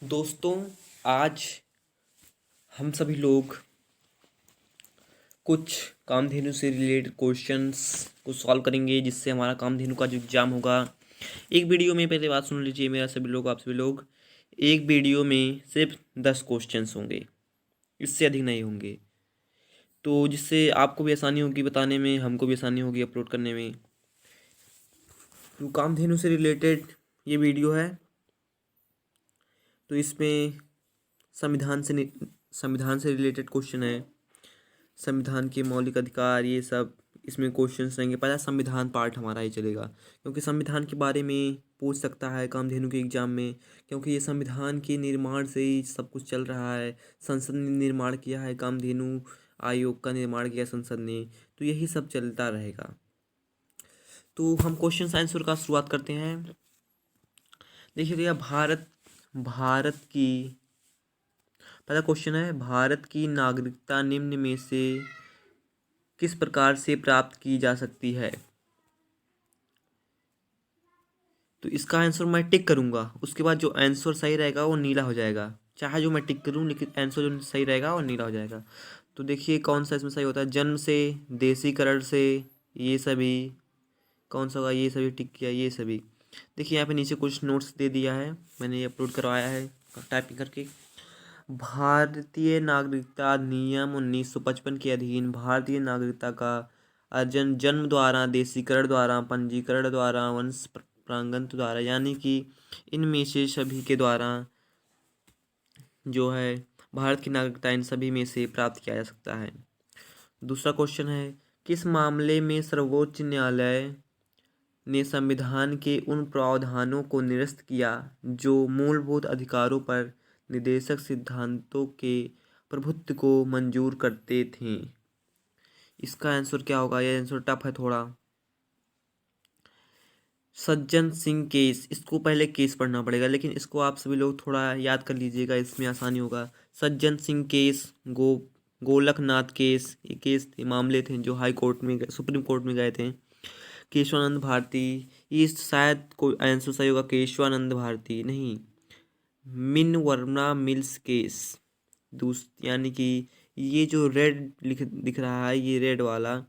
दोस्तों, आज हम सभी लोग कुछ कामधेनु से रिलेटेड क्वेश्चंस को सॉल्व करेंगे, जिससे हमारा कामधेनु का जो एग्ज़ाम होगा। एक वीडियो में पहले बात सुन लीजिए मेरा सभी लोग, आप सभी लोग। एक वीडियो में सिर्फ 10 क्वेश्चंस होंगे, इससे अधिक नहीं होंगे। तो जिससे आपको भी आसानी होगी बताने में, हमको भी आसानी होगी अपलोड करने में। तो कामधेनु से रिलेटेड ये वीडियो है। तो इसमें संविधान से रिलेटेड क्वेश्चन है, संविधान के मौलिक अधिकार, ये सब इसमें क्वेश्चंस रहेंगे। पहला संविधान पार्ट हमारा ही चलेगा, क्योंकि संविधान के बारे में पूछ सकता है कामधेनु के एग्जाम में, क्योंकि ये संविधान के निर्माण से ही सब कुछ चल रहा है। संसद ने निर्माण किया है, कामधेनु आयोग का निर्माण किया संसद ने, तो यही सब चलता रहेगा। तो हम क्वेश्चन आंसर का शुरुआत करते हैं। देखिए भैया, भारत की पहला क्वेश्चन है, भारत की नागरिकता निम्न में से किस प्रकार से प्राप्त की जा सकती है? तो इसका आंसर मैं टिक करूंगा, उसके बाद जो आंसर सही रहेगा वो नीला हो जाएगा। चाहे जो मैं टिक करूं, लेकिन आंसर जो सही रहेगा वो नीला हो जाएगा। तो देखिए कौन सा इसमें सही होता है। जन्म से, देशीकरण से, ये सभी कौन सा होगा? ये सभी टिक किया, ये सभी। देखिए यहाँ पे नीचे कुछ नोट्स दे दिया है, मैंने ये अपलोड करवाया है टाइपिंग करके। भारतीय नागरिकता अधिनियम 1955 के अधीन भारतीय नागरिकता का अर्जन जन्म द्वारा, देशीकरण द्वारा, पंजीकरण द्वारा, वंश प्रमाणन द्वारा, यानी कि इनमें से सभी के द्वारा जो है भारत की नागरिकता इन सभी में से प्राप्त किया जा सकता है। दूसरा क्वेश्चन है, किस मामले में सर्वोच्च न्यायालय ने संविधान के उन प्रावधानों को निरस्त किया जो मूलभूत अधिकारों पर निर्देशक सिद्धांतों के प्रभुत्व को मंजूर करते थे? इसका आंसर क्या होगा? यह आंसर टफ है थोड़ा। सज्जन सिंह केस, इसको पहले केस पढ़ना पड़ेगा, लेकिन इसको आप सभी लोग थोड़ा याद कर लीजिएगा, इसमें आसानी होगा। सज्जन सिंह केस, गोलकनाथ केस, ये केस थे, मामले थे जो हाई कोर्ट में, सुप्रीम कोर्ट में गए थे। केशवानंद भारती, ये शायद कोई आंसर सही होगा, केशवानंद भारती नहीं, मिन वर्मा मिल्स केस। यानी कि ये जो रेड दिख रहा है, ये रेड वाला,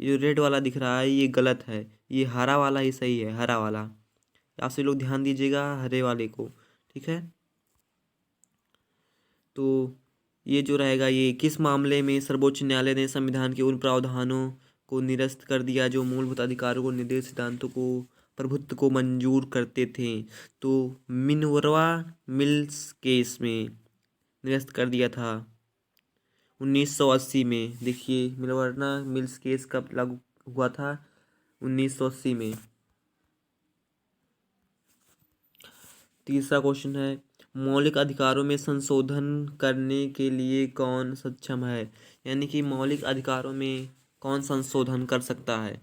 ये जो रेड वाला दिख रहा है ये गलत है, ये हरा वाला ही सही है, हरा वाला। आप सभी लोग ध्यान दीजिएगा हरे वाले को, ठीक है। तो ये जो रहेगा, ये किस मामले में सर्वोच्च न्यायालय ने संविधान के उन प्रावधानों को निरस्त कर दिया जो मूलभूत अधिकारों को, निर्देश सिद्धांतों को, प्रभुत्व को मंजूर करते थे? तो मिनर्वा मिल्स केस में निरस्त कर दिया था 1980 में। देखिए मिनर्वा मिल्स केस कब लागू हुआ था? 1980 में। तीसरा क्वेश्चन है, मौलिक अधिकारों में संशोधन करने के लिए कौन सक्षम है? यानी कि मौलिक अधिकारों में कौन संशोधन कर सकता है?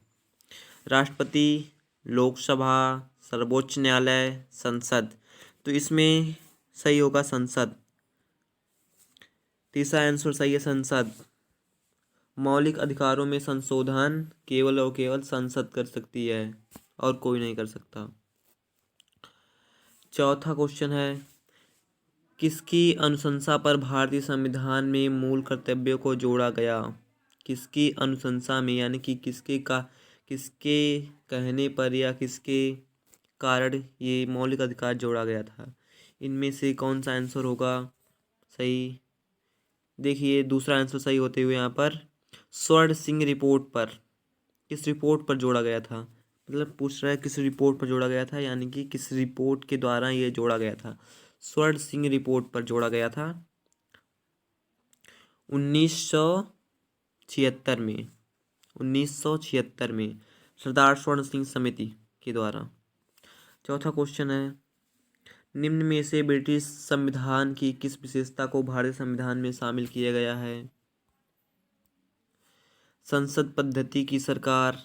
राष्ट्रपति, लोकसभा, सर्वोच्च न्यायालय, संसद। तो इसमें सही होगा संसद। तीसरा आंसर सही है, संसद। मौलिक अधिकारों में संशोधन केवल और केवल संसद कर सकती है, और कोई नहीं कर सकता। चौथा क्वेश्चन है, किसकी अनुशंसा पर भारतीय संविधान में मूल कर्तव्यों को जोड़ा गया? किसकी अनुशंसा में, यानी कि किसके कहने पर या किसके कारण ये मौलिक अधिकार जोड़ा गया था? इनमें से कौन सा आंसर होगा सही? देखिए दूसरा आंसर सही होते हुए यहाँ पर स्वर्ण सिंह रिपोर्ट पर, किस रिपोर्ट पर जोड़ा गया था? मतलब पूछ रहा है किस रिपोर्ट पर जोड़ा गया था, यानी कि किस रिपोर्ट के द्वारा ये जोड़ा गया था? स्वर्ण सिंह रिपोर्ट पर जोड़ा गया था 1976 में, 1976 में सरदार स्वर्ण सिंह समिति के द्वारा। चौथा क्वेश्चन है, निम्न में से ब्रिटिश संविधान की किस विशेषता को भारतीय संविधान में शामिल किया गया है? संसद पद्धति की सरकार,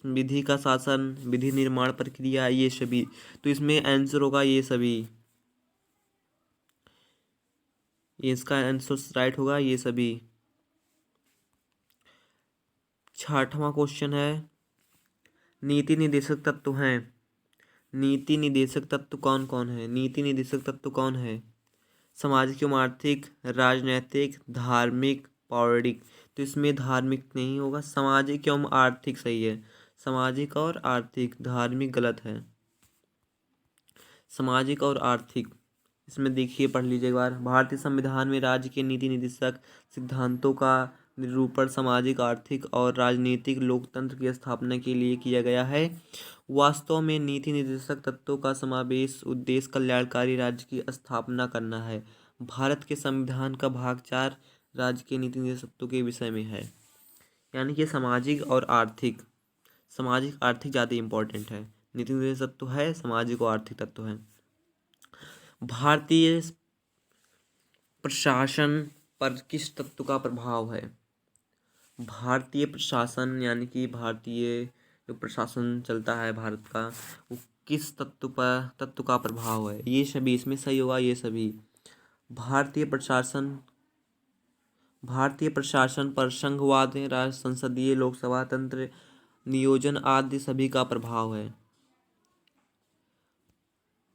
विधि का शासन, विधि निर्माण प्रक्रिया, ये सभी। तो इसमें आंसर होगा ये सभी, ये इसका आंसर राइट होगा, ये सभी। छठवां क्वेश्चन है, नीति निर्देशक तत्व हैं नीति निर्देशक तत्व कौन कौन है? नीति निर्देशक तत्व कौन है? सामाजिक एवं आर्थिक, राजनैतिक, धार्मिक, पौराणिक। तो इसमें धार्मिक नहीं होगा, सामाजिक एवं आर्थिक सही है। सामाजिक और आर्थिक, धार्मिक गलत है। सामाजिक और आर्थिक, इसमें देखिए पढ़ लीजिए एक बार। भारतीय संविधान में राज्य के नीति निर्देशक सिद्धांतों का निरूपण सामाजिक, आर्थिक और राजनीतिक लोकतंत्र की स्थापना के लिए किया गया है। वास्तव में नीति निर्देशक तत्वों का समावेश उद्देश्य कल्याणकारी राज्य की स्थापना करना है। भारत के संविधान का भाग 4 राज्य के नीति निर्देशक तत्वों के विषय में है। यानी कि सामाजिक और आर्थिक, सामाजिक आर्थिक ज़्यादा इम्पोर्टेंट है। नीति निर्देशक तत्व है, सामाजिक और आर्थिक तत्व है। भारतीय प्रशासन पर किस तत्व का प्रभाव है? भारतीय प्रशासन यानी कि भारतीय जो प्रशासन चलता है भारत का, वो किस तत्व का प्रभाव है? ये सभी इसमें सही होगा, ये सभी। भारतीय प्रशासन पर संघवाद, राज्य, संसदीय, लोकसभा तंत्र, नियोजन आदि सभी का प्रभाव है।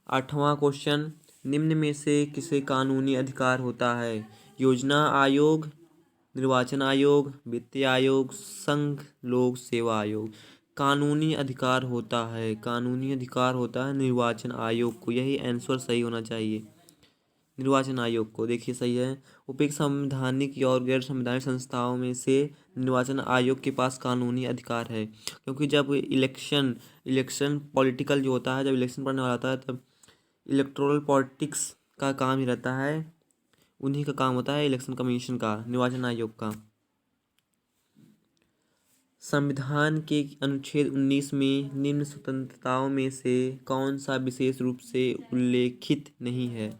8वां क्वेश्चन, निम्न में से किसे कानूनी अधिकार होता है? योजना आयोग, निर्वाचन आयोग, वित्तीय आयोग, संघ लोक सेवा आयोग। कानूनी अधिकार होता है, कानूनी अधिकार होता है निर्वाचन आयोग को। यही आंसर सही होना चाहिए, निर्वाचन आयोग को। देखिए सही है। उपयुक्त संवैधानिक और गैर संवैधानिक संस्थाओं में से निर्वाचन आयोग के पास कानूनी अधिकार है, क्योंकि जब इलेक्शन पॉलिटिकल जो होता है, जब इलेक्शन पड़ने वाला होता है तब इलेक्टोरल पॉलिटिक्स का काम ही रहता है, उन्हीं का काम होता है इलेक्शन कमीशन का, निर्वाचन आयोग का। संविधान के अनुच्छेद 19 में निम्न स्वतंत्रताओं में से कौन सा विशेष रूप से उल्लेखित नहीं है?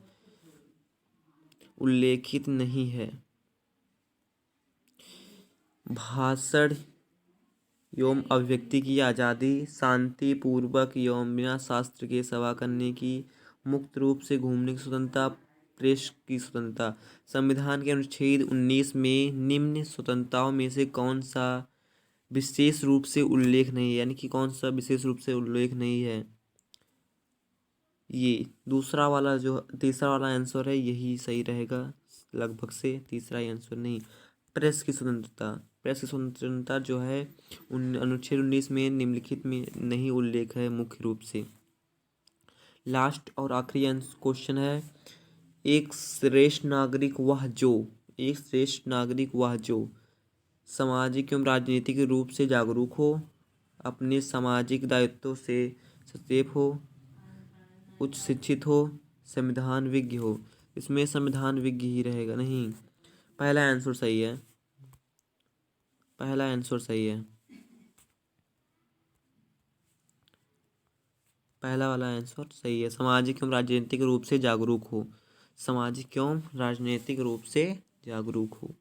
उल्लेखित नहीं है। भाषण एवं अभिव्यक्ति की आज़ादी, शांतिपूर्वक एवं बिना शास्त्र के सभा करने की, मुक्त रूप से घूमने की स्वतंत्रता, प्रेस की स्वतंत्रता। संविधान के अनुच्छेद 19 में निम्न स्वतंत्रताओं में से कौन सा विशेष रूप से उल्लेख नहीं है? यानी कि कौन सा विशेष रूप से उल्लेख नहीं है? ये दूसरा वाला जो तीसरा वाला आंसर है, यही सही रहेगा लगभग से। तीसरा ही आंसर नहीं, प्रेस की स्वतंत्रता। प्रेस की स्वतंत्रता जो है अनुच्छेद 19 में निम्नलिखित में नहीं उल्लेख है मुख्य रूप से। लास्ट और आखिरी क्वेश्चन है, एक श्रेष्ठ नागरिक वह जो सामाजिक एवं राजनीतिक रूप से जागरूक हो, अपने सामाजिक दायित्वों से सचेत हो, उच्च शिक्षित हो, संविधान विज्ञ हो। इसमें संविधान विज्ञ ही रहेगा। नहीं, पहला आंसर सही है, पहला आंसर सही है, पहला वाला आंसर सही है। सामाजिक एवं राजनीतिक रूप से जागरूक हो, सामाजिक एवं राजनीतिक रूप से जागरूक हो।